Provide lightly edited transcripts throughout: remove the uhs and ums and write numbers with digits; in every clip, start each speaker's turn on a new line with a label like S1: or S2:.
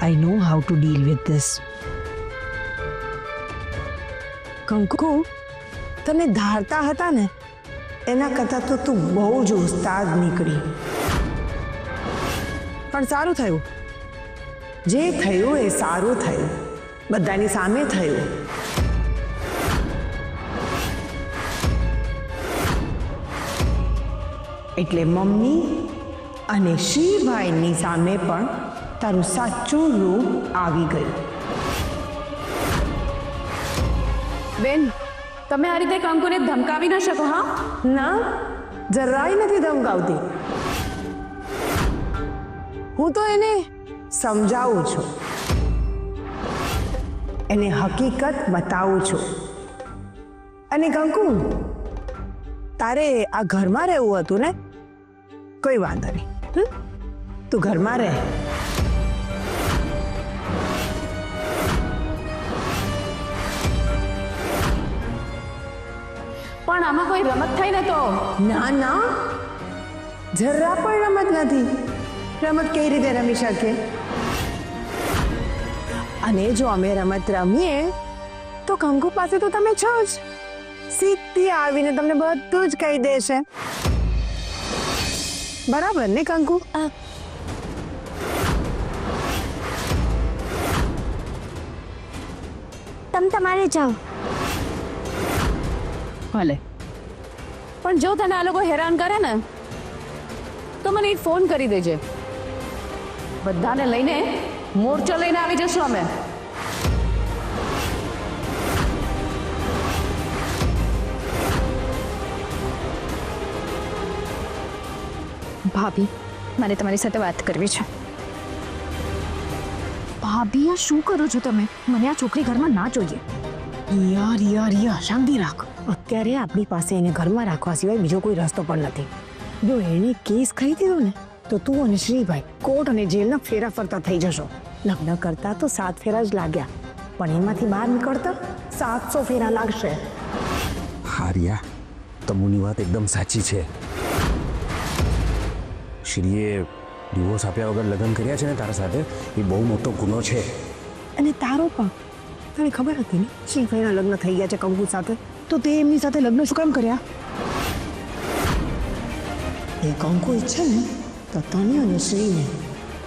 S1: I know how to deal with this. કંકુ, તને ધારતા હતા ને એના કરતાં તો તું બહુ જ ઉસ્તાદ નીકળી. પણ સારું થયું. જે થયું એ સારું થયું. બધાની સામે થયું. એટલે મમ્મી અને શ્રીભાઈની સામે પણ તારું સાચું રૂપ આવી ગયું.
S2: બેન, તમે આ રીતે કંકુને ધમકાવી ન શકો. હા
S1: ના, જરાય નથી ધમકાવતી. હું તો એને સમજાવું છું, એને હકીકત બતાવું છું. અને કંકુ, તારે આ ઘરમાં રહેવું હતું ને? કોઈ વાંધો નહીં, તું ઘરમાં રહે.
S2: પણ આમાં કોઈ રમત થઈ ને તો?
S1: ના ના, જરા પણ રમત નથી. રમત કઈ રીતે રમી શકે? અને જો અમે રમત રમીએ તો કંકુ પાસે તો તમે છો જ. સીધી આવીને તમને બધું જ કહી દેશે. બરાબર ને કંકુ?
S3: તમારે જાઓ.
S2: ભલે, પણ જો તને આ લોકો હેરાન કરે ને તો મને એક ફોન કરી દેજે. બધાને લઈને મોરચો લઈને આવી જશું અમે.
S3: ભાભી, મારે તમારી સાથે વાત કરવી છે. ભાભી, આ શું કરો છો તમે? મને આ છોકરી ઘરમાં ના જોઈએ.
S1: રિયા, શાંતિ રાખ. અત્યારે આપણી પાસે એને ઘરમાં રાખવા સિવાય બીજો કોઈ રસ્તો પણ નથી. જો એને કેસ ખાઈ દીધો ને તો તું અને શ્રીભાઈ કોર્ટ અને જેલના ફેરા ફરતા થઈ જશો. લગ્ન કરતા તો 7 ફેરા જ લાગ્યા, પણ એમાંથી બહાર નીકળતા 700 ફેરા લાગશે.
S4: હા રિયા, તમુની વાત એકદમ સાચી છે. શ્રીએ ડિવોર્સ આપ્યા વગર લગ્ન કર્યા છે ને તારા સાથે, એ બહુ મોટો ગુનો છે.
S1: અને તારો પણ તને ખબર હતી ને શ્રીભાઈના લગ્ન થઈ ગયા છે કંકુ સાથે, તો તે એમની સાથે લગ્ન શું કામ કર્યા? એ કંકુ ઈચ્છે ને તો તને અને શ્રીને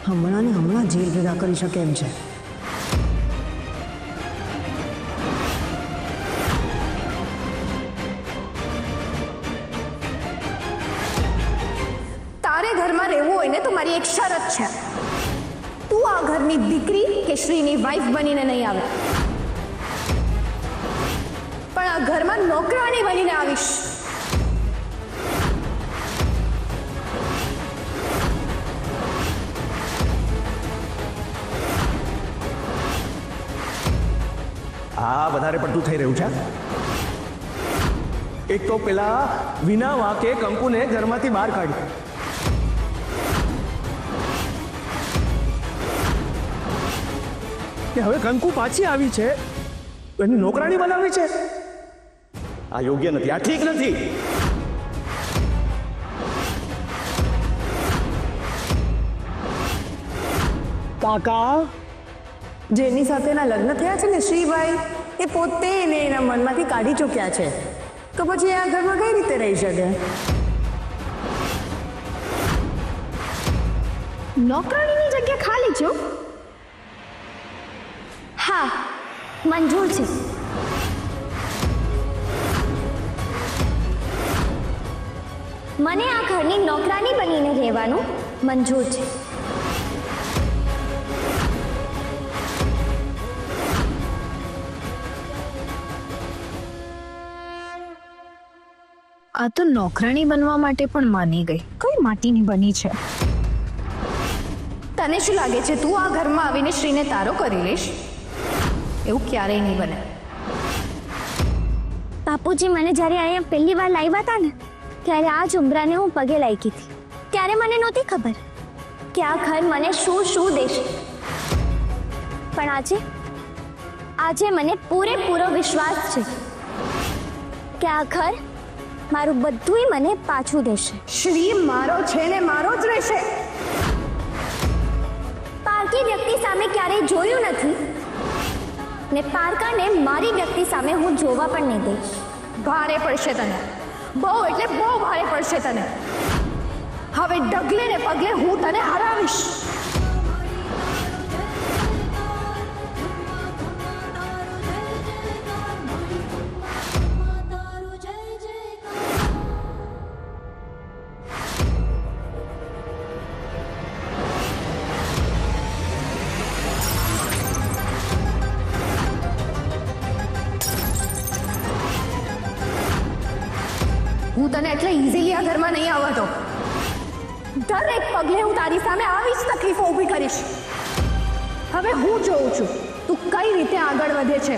S1: હમણાં ને હમણાં જેલ ભેગા કરી શકે એમ છે.
S3: તારે ઘરમાં રહેવું હોય ને તો મારી એક શરત છે. તું આ ઘરની દીકરી કે શ્રીની વાઈફ બનીને નહીં આવે, પણ આ ઘરમાં નોકરાણી બનીને આવીશ.
S5: આ વધારે પડતું થઈ રહ્યું છે. એક તો પેલા વિના વાંકે કંકુને ઘરમાંથી બહાર કાઢી, કે હવે કંકુ પાછી આવી છે એની નોકરાણી બનાવી છે. આ યોગ્ય નથી, આ ઠીક નથી.
S1: કાકા, જેની સાથેના લગ્ન થયા છે ને શ્રીભાઈ, એ પોતે એને એના મનમાંથી કાઢી ચૂક્યા છે. તો પછી આ ઘરમાં કઈ રીતે રહી શકે?
S3: નોકરાણીની જગ્યા ખાલી છે. હા, મંજૂર છે. મને આ ઘરની નોકરાની બનીને રહેવાનું મંજૂર છે.
S6: આ તો નોકરાણી બનવા માટે પણ માની ગઈ. કઈ માટીની બની છે?
S3: તને શું લાગે છે તું આ ઘરમાં આવીને શ્રીને તારો કરી લઈશ? એવું ક્યારેય નહીં બને. બાપુજી મને જ્યારે અહીંયા પહેલી વાર લાવ્યા હતા ને, ત્યારે આ જ ઉંબરાને હું પગે લાગી હતી. ત્યારે મને નહોતી ખબર કે આ ઘર મને શું શું દેશે, પણ આજે મને પૂરેપૂરો વિશ્વાસ છે કે આ ઘર મારું બધુંય મને પાછું દેશે.
S1: શ્રી મારો છે ને મારો જ રહેશે.
S3: પારકી વ્યક્તિ વ્યક્તિની સામે ક્યારેય જોયું નથી ને પારકાને મારી વ્યક્તિ સામે હું જોવા પણ નહીં દઈશ.
S6: ભારે પડશે તને, બહુ એટલે બહુ ભારે પડશે તને. હવે ડગલે ને પગલે હું તને હરાવીશ. હું તને એટલે ઇઝીલી આ ઘરમાં નહીં આવવા દઉં. દરેક પગલે હું તારી સામે આવી જ તકલીફો ઊભી કરીશ. હવે હું જોઉં છું તું કઈ રીતે આગળ વધે છે.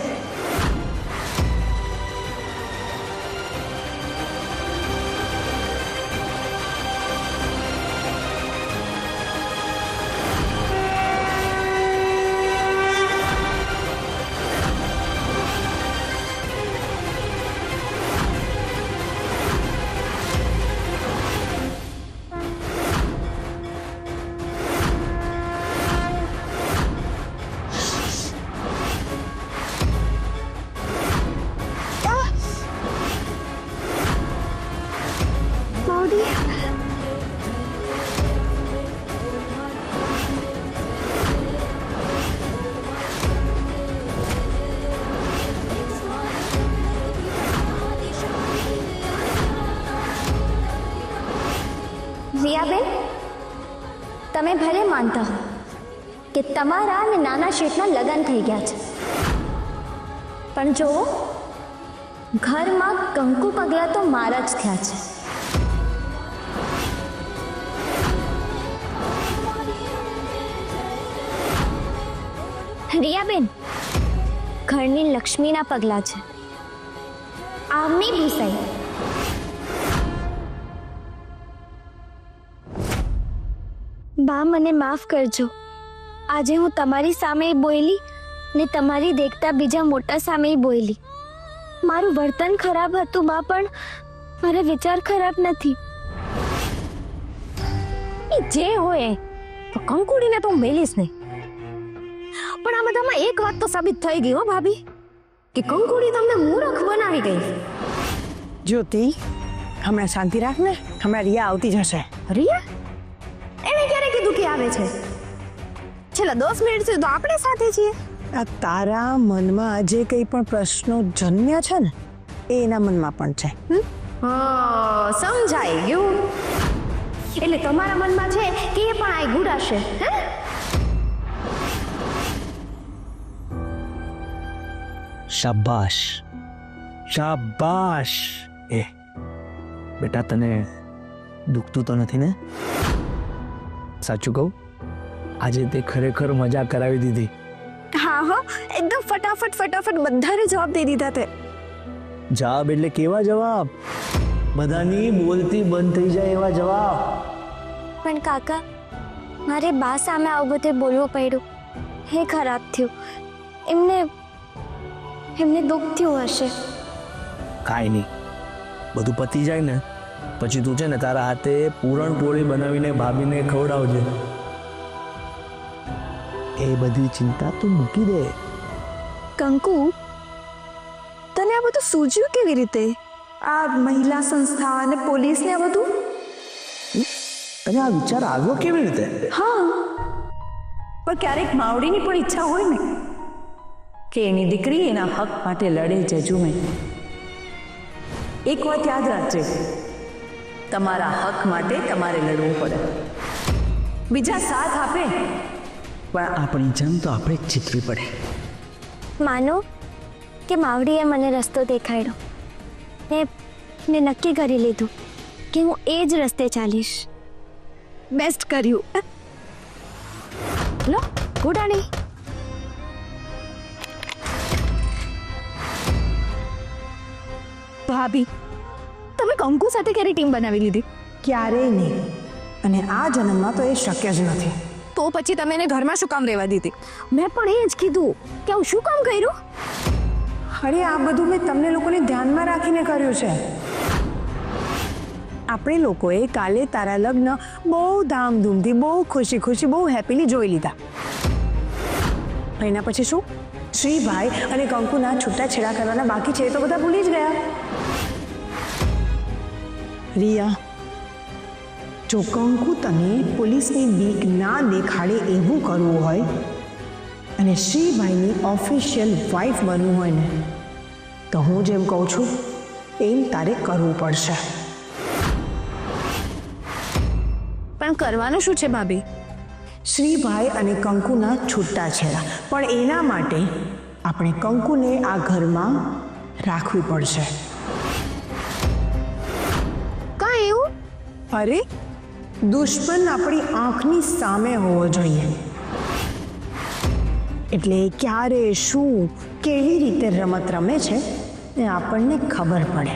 S3: રિયાબેન, તમે ભલે માનતા હો કે તમારા અને નાના શેઠના લગ્ન થઈ ગયા છે, પણ જુઓ, ઘરમાં કંકુ પગલા તો મારા જ થયા છે. રિયાબેન, ઘરની લક્ષ્મીના પગલા છે. આમની ભૂસાઈ. બા, મને માફ કરજો. આજે હું તમારી સામે બોલી ને તમારી દેખતા બીજા મોટા સામે બોલી. મારું વર્તન ખરાબ હતું બા, પણ મારા વિચાર ખરાબ નથી.
S2: જે હોય તો કંકુડીને તો હું મેલીશ નહીં. પણ આ બધામાં એક વાત તો સાબિત થઈ ગઈ હો ભાભી, કે કંકુડી તમને મૂર્ખ બનાવી ગઈ.
S1: જ્યોતિ, હમણાં શાંતિ રાખ ને, હમણાં રિયા આવતી જ હશે.
S2: રિયા? એને ક્યારે કીધું કે આવે છે? છેલ્લા 10 મિનિટ સુધી તો આપણે સાથે છીએ.
S1: આ તારા મનમાં જે કંઈ પણ પ્રશ્નો જન્મ્યા છે ને, એ એના મનમાં પણ છે.
S2: સમજાઈ ગયું. એટલે તમારા મનમાં છે કે એ પણ આ ગુડાશે, હે?
S5: શાબાશ, શાબાશ. બેટા, તને દુખતું તો નથી ને? સાચું કહું, આજે તે ખરેખર મજા કરાવી દીધી.
S6: હા હો, એકદમ ફટાફટ બધાને જવાબ દઈ દીધા તે.
S5: જવાબ એટલે કેવા જવાબ? બધાની બોલતી બંધ થઈ જાય એવા જવાબ.
S3: પણ કાકા, મારે બા સામે આવું બધે બોલવું પડ્યું. હે, ખરાબ થયું. એમને દુઃખ થયું હશે.
S5: કાંઈ નહીં, બધું પતી જાય ને પછી તું છે ને તારા હાથે પૂરણપોળી બનાવીને ભાભીને ખવડાવજે. એ બધી ચિંતા તું મૂકી દે.
S6: કંકુ, તને આ બધું સૂઝ્યું કેવી રીતે? આ મહિલા સંસ્થા અને પોલીસ ને આ બધું?
S5: અને આ વિચાર આવ્યો કેવી રીતે?
S6: હા, પણ ક્યારેક માવડીની પણ ઈચ્છા હોય ને કે એની દીકરી એના હક માટે લડે. જજુમે, એક વાત યાદ રાખજે, તમારા હક માટે તમારે લડવું પડે. બીજા સાથ આપે પણ આપણી જંગ તો આપણે જ જીતવી પડે.
S3: માનો કે માવડીએ મને રસ્તો દેખાડ્યો ને મેં નક્કી કરી લીધું કે હું એ જ રસ્તે ચાલીશ.
S6: બેસ્ટ કર્યું.
S2: લો, ગુડાણી.
S6: ભાભી, તમે કંકુ સાથે ક્યારે ટીમ બનાવી લીધી?
S1: ક્યારેય નહીં, અને આ જન્મમાં તો એ શક્ય જ નથી.
S6: તો પછી તમે એને ઘરમાં શું કામ રહેવા દીધી?
S2: મેં પણ એ જ કીધું કે હું શું કામ કર્યું.
S1: અરે, આ બધું મેં તમને લોકોને ધ્યાનમાં રાખીને કર્યું છે. આપણે લોકોએ કાલે તારા લગ્ન બહુ ધામધૂમથી, બહુ ખુશી બહુ હેપીલી જોઈ લીધા. એના પછી શું? શ્રીભાઈ અને કંકુના છૂટાછેડા કરવાના બાકી છે એ તો બધા ભૂલી જ ગયા. રિયા, જો કંકુ તને પોલીસની બીક ના દેખાડે એવું કરવું હોય અને શ્રીભાઈની ઓફિશિયલ વાઇફ બનવું હોય ને, તો હું જેમ કહું છું એમ તારે કરવું પડશે.
S2: પણ કરવાનું શું છે ભાભી?
S1: શ્રીભાઈ અને કંકુના છૂટાછેડા, પણ એના માટે આપણે કંકુને આ ઘરમાં રાખવી પડશે.
S2: કાં એવું?
S1: અરે, દુશ્મન આપણી આંખની સામે હોવો જોઈએ, એટલે ક્યારે શું કેવી રીતે રમત રમે છે એ આપણને ખબર પડે.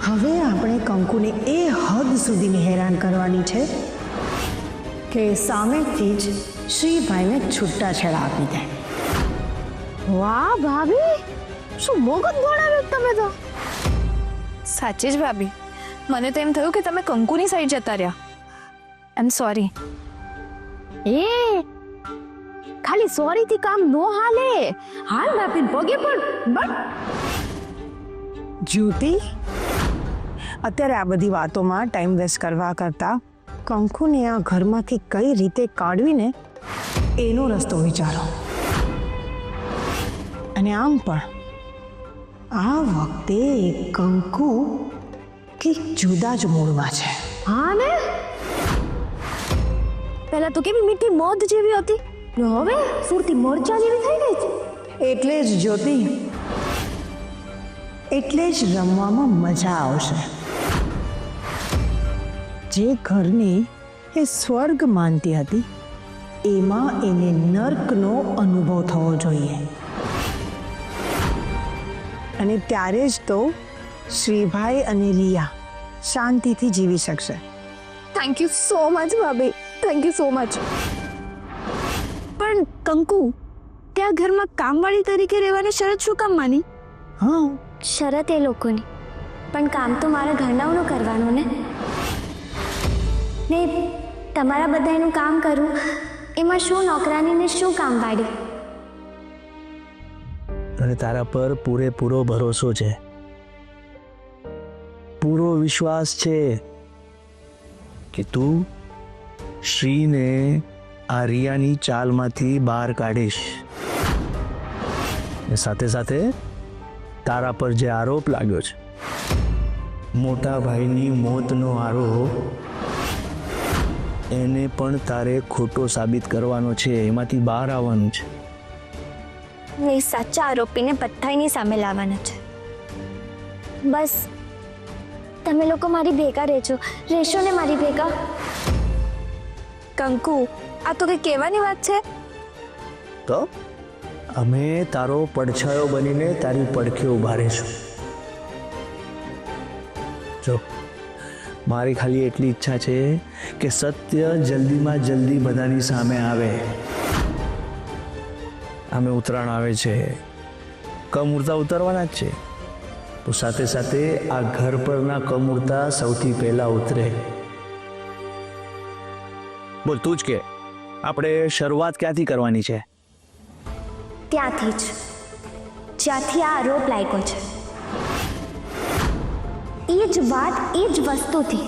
S1: હવે આપણે કંકુને એ હદ સુધી હેરાન કરવાની છે કે સામેથી જ શ્રીભાઈને છૂટાછેડા આપી દે.
S2: વાહ ભાભી, શું મોગત ગોળાવ્યો તમે તો. સાચે જ ભાભી, મને તો એમ થયું કે તમે કંકુની સાઈડ જતા રહ્યા. આઈ એમ સોરી. એ ખાલી સોરી થી કામ નો હાલે. હાલ ભાભી પગે પણ
S1: જ્યોતિ, અત્યારે આ બધી વાતોમાં ટાઈમ વેસ્ટ કરવા કરતા કંકુને આ ઘરમાંથી કઈ રીતે કાઢવીને એનો રસ્તો વિચારો. અને આમ પણ આ વખતે કંકુ કંઈક જુદા જ મૂડમાં છે.
S2: હા ને, પહેલા તો કેવી મીઠી મોધ જેવી હતી, હવે સુરતી મોરચા જેવી થઈ ગઈ છે.
S1: એટલે જ જ્યોતિ, એટલે જ રમવામાં મજા આવશે. જે ઘરને એ સ્વર્ગ માનતી હતી એમાં એને નર્કનો અનુભવ થવો જોઈએ. અને ત્યારે જ તો શ્રીભાઈ અને રિયા શાંતિથી જીવી શકશે.
S6: થેન્ક યુ સો મચ ભાભી, થેન્ક યુ સો મચ. પણ કંકુ, ત્યાં ઘરમાં કામવાળી તરીકે રહેવાની શરત શું કામ માની?
S1: હા,
S3: શરત એ લોકોની, પણ કામ તો મારા ઘરનાઓનું કરવાનું ને. ને તમારા બધાનું કામ કરું એમાં શું નોકરાનીને શું કામ પાડી?
S5: અને તારા પર પૂરેપૂરો ભરોસો છે, પૂરો વિશ્વાસ છે કે તું શ્રીને આ રિયાની ચાલમાંથી બહાર કાઢીશ. ને સાથે સાથે તારા પર જે આરોપ લાગ્યો છે, મોટા ભાઈની મોતનો આરોપ, એને પણ તારે ખોટો સાબિત કરવાનો છે, એમાંથી બહાર આવવાનું છે.
S3: એ સાચા આરોપીને પથ્થરની સામે લાવવાના છે. બસ તમે લોકો મારી ભેગા રહેશો ને મારી ભેગા.
S6: કંકુ, આ તો કઈ કહેવાની વાત છે?
S5: તો અમે તારો પડછાયો બનીને તારી પડખે ઊભા રહીશું. જો, મારી ખાલી એટલી ઈચ્છા છે કે સત્ય જલ્દીમાં જલ્દી બધાની સામે આવે. અમે ઉત્તરાયણ આવે છે, કમૂરતા ઉતરવાના જ છે, તો સાથે સાથે આ ઘર પરના કમૂરતા સૌથી પહેલા ઉતરે. બોલ તું જ કે, આપણે શરૂઆત ક્યાંથી કરવાની છે?
S3: ત્યાંથી જ જ્યાંથી આ આરોપ લાગ્યો છે, એ જ વાત, એ જ વસ્તુથી.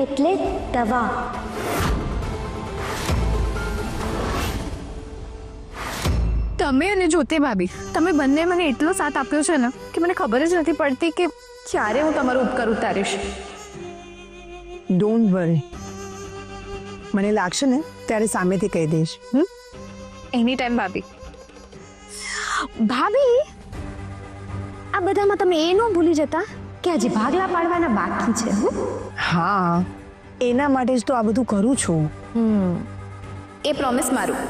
S3: એટલે દવા.
S6: તમે અને જ્યોતિ ભાભી, તમે બંને મને એટલો સાથ આપ્યો છે ને કે મને ખબર જ નથી પડતી કે ક્યારે હું તમારો ઉપકાર ઉતારીશ.
S1: ડોન્ટ વરી, મને લાગશે ને ત્યારે સામેથી કહી દઈશ.
S6: એની ટાઈમ ભાભી.
S3: ભાભી, આ બધામાં તમે એ ન ભૂલી જતા કે હજી ભાગલા પાડવાના બાકી છે.
S1: હા, એના માટે જ તો આ બધું કરું છું.
S6: એ પ્રોમિસ મારું.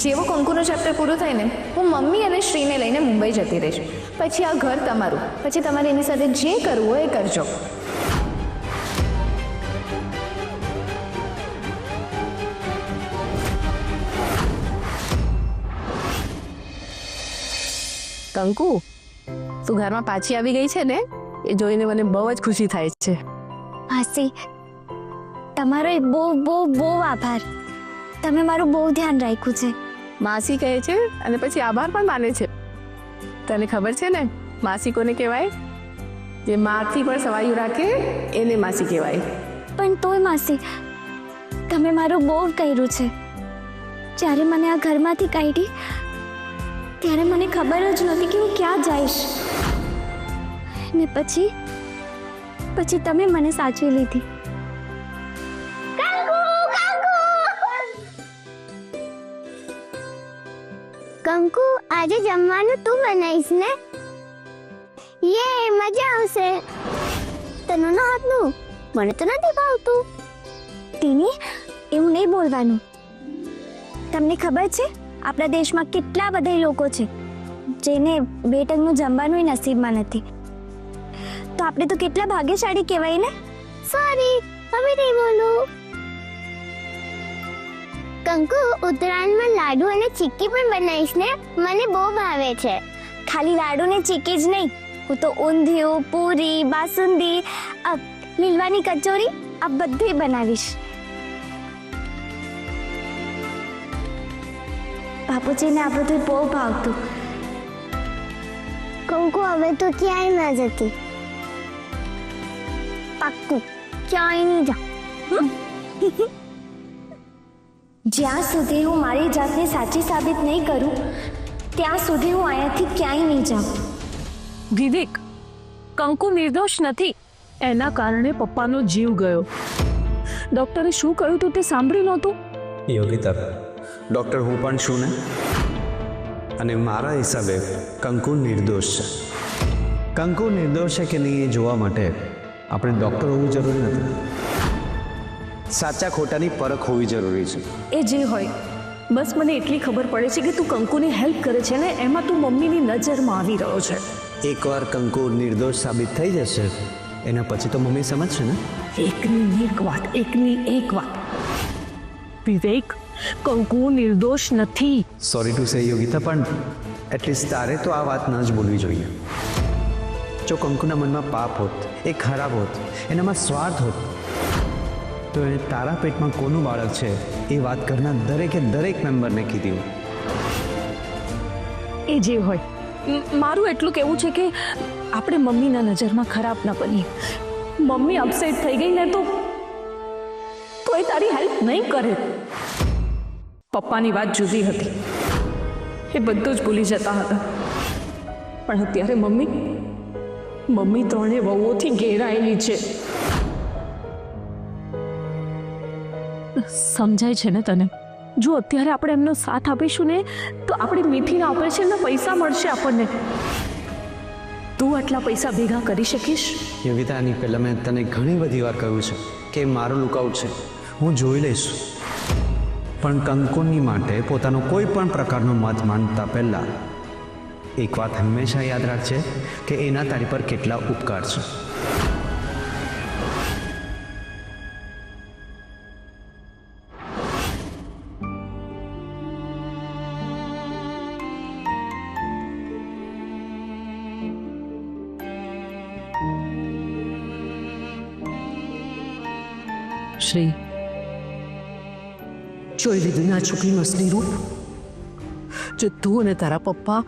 S6: જેવો કંકુનો ચેપ્ટર પૂરો થાય ને, હું મમ્મી અને શ્રીને લઈને મુંબઈ જતી રહીશ. પછી આ ઘર તમારું, પછી તમારે એની સાથે જે કરવું હોય એ કરજો.
S2: કંકુ, તું ઘરમાં પાછી આવી ગઈ છે ને, એ જોઈને મને બહુ જ ખુશી થાય છે.
S3: હાસી, તમારો એક બહુ બહુ બહુ આભાર. તમે મારું બહુ ધ્યાન રાખ્યું છે.
S6: માસી કહે છે અને પછી આભાર પણ માને છે. તને ખબર છે ને માસી કોને કહેવાય? જે માથી પણ સવાયું રાખે એને માસી કહેવાય.
S3: પણ તોય માસી, તમે મારું બહુ કર્યું છે. જ્યારે મને આ ઘરમાંથી કાઢી ત્યારે મને ખબર જ નહોતી કે હું ક્યાં જઈશ. ને પછી તમે મને સાચવી લીધી. કંકુ, આજે જમવાનું તું બનાવીશ ને? યે, મજા આવશે. તનુના હાથનું મને તો નથી ભાવતું. ટીની, એવું નહીં બોલવાનું. તમને ખબર છે આપણા દેશમાં કેટલા બધા લોકો છે જેને બે ટંકનું જમવાનું નસીબમાં નથી. તો આપણે તો કેટલા ભાગ્યશાળી કહેવાય ને. સોરી, હવે નહીં બોલું. કંકુ, ઉત્તરાયણમાં લાડુ અને ચીક્કી પણ બનાવીશ ને? મને બહુ ભાવે છે. ખાલી લાડુ ને ચીક્કી જ નહીં, હું તો ઊંધિયું, પૂરી, બાસુંદી, લીલવાની કચોરી આ બધું બનાવીશ. બાપુજીને આ બધું બહુ ભાવતું. કંકુ, હવે તો ક્યાંય ન જતી. પાક્કું ક્યાંય નહીં જાઉં. જ્યાં સુધી હું મારી જાતને સાચી સાબિત નહીં કરું ત્યાં સુધી હું અહીંયાથી ક્યાંય નહીં જાઉં.
S6: વિવેક, કંકુ નિર્દોષ નથી. એના કારણે પપ્પાનો જીવ ગયો. ડોક્ટરે શું કહ્યું તું તે સાંભળ્યું નહોતું?
S5: યોગિતા, ડૉક્ટર હું પણ છું ને, અને મારા હિસાબે કંકુ નિર્દોષ છે. કંકુ નિર્દોષ છે કે નહીં એ જોવા માટે આપણે ડૉક્ટર હોવું જરૂરી નથી. સાચા ખોટાની પરખ હોવી જરૂરી છે.
S6: એ જે હોય, બસ મને એટલી ખબર પડે છે કે તું કંકુની હેલ્પ કરે છે ને એમાં તું મમ્મીની નજરમાં આવી રહ્યો છે.
S5: એકવાર કંકુ નિર્દોષ સાબિત થઈ જશે એના પછી તો મમ્મી સમજશે ને.
S6: એકની એક વાત વિવેક, કંકુ નિર્દોષ નથી.
S5: સોરી ટુ સે યોગિતા, પણ એટલીસ્ટ તારે તો આ વાત ન જ બોલવી જોઈએ. જો કંકુના મનમાં પાપ હોત, એ ખરાબ હોત, એનામાં સ્વાર્થ હોત, તો એને તારા પેટમાં કોનું બાળક છે એ વાત ઘરના દરેકે દરેક મેમ્બરને કીધી હોય.
S6: એ જે હોય, મારું એટલું કહેવું છે કે આપણે મમ્મીના નજરમાં ખરાબ ન બનીએ. મમ્મી અપસેટ થઈ ગઈ ને તો એ તારી હેલ્પ નહીં કરે. પપ્પાની વાત જુદી હતી, એ બધું જ ભૂલી જતા હતા. પણ અત્યારે મમ્મી ત્રણે વહુઓથી ઘેરાયેલી છે. સમજાય છે ને તને? જો અત્યારે આપણે એમનો સાથ આપીશું ને તો આપણી મીઠીના ઓપરેશનના પૈસા મળશે આપણને. તું આટલા પૈસા ભેગા કરી શકીશ?
S5: યોગિતા, આની પહેલાં મેં તને ઘણી બધી વાર કહ્યું છે કે મારું લુકઆઉટ છે, હું જોઈ લઈશ. પણ કંકુની માટે પોતાનો કોઈ પણ પ્રકારનો મત માનતા પહેલાં એક વાત હંમેશા યાદ રાખજે કે એના તારી પર કેટલા ઉપકાર છે.
S6: શ્રી, જોઈ લીધું ને આ છોકરીનું અસલી રૂપ? જો તું અને તારા પપ્પા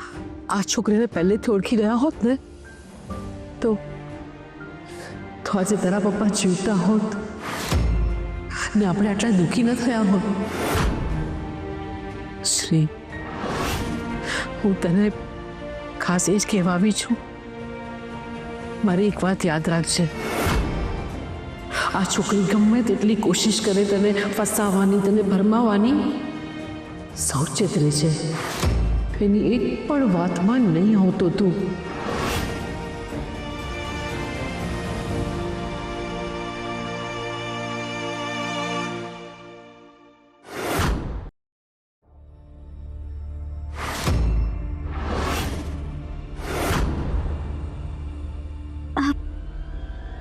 S6: આ છોકરીને પહેલેથી ઓળખી ગયા હોત ને તો આજે તારા પપ્પા જીવતા હોત ને આપણે આટલા દુઃખી ન થયા હોત. શ્રી, હું તને ખાસ એ જ કહેવા આવી છું, મારી એક વાત યાદ રાખજે. આ છોકરી ગમે તેટલી કોશિશ કરે તને ફસાવવાની, તને ભરમાવાની, સાવચેત રહેજે. એની એક પણ વાતમાં નહીં આવતો તું.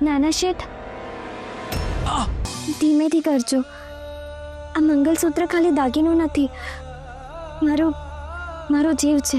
S3: નાના શેઠ, ધીમેથી કરજો. આ મંગલસૂત્ર ખાલી દાગીનો નથી, મારો જીવ છે.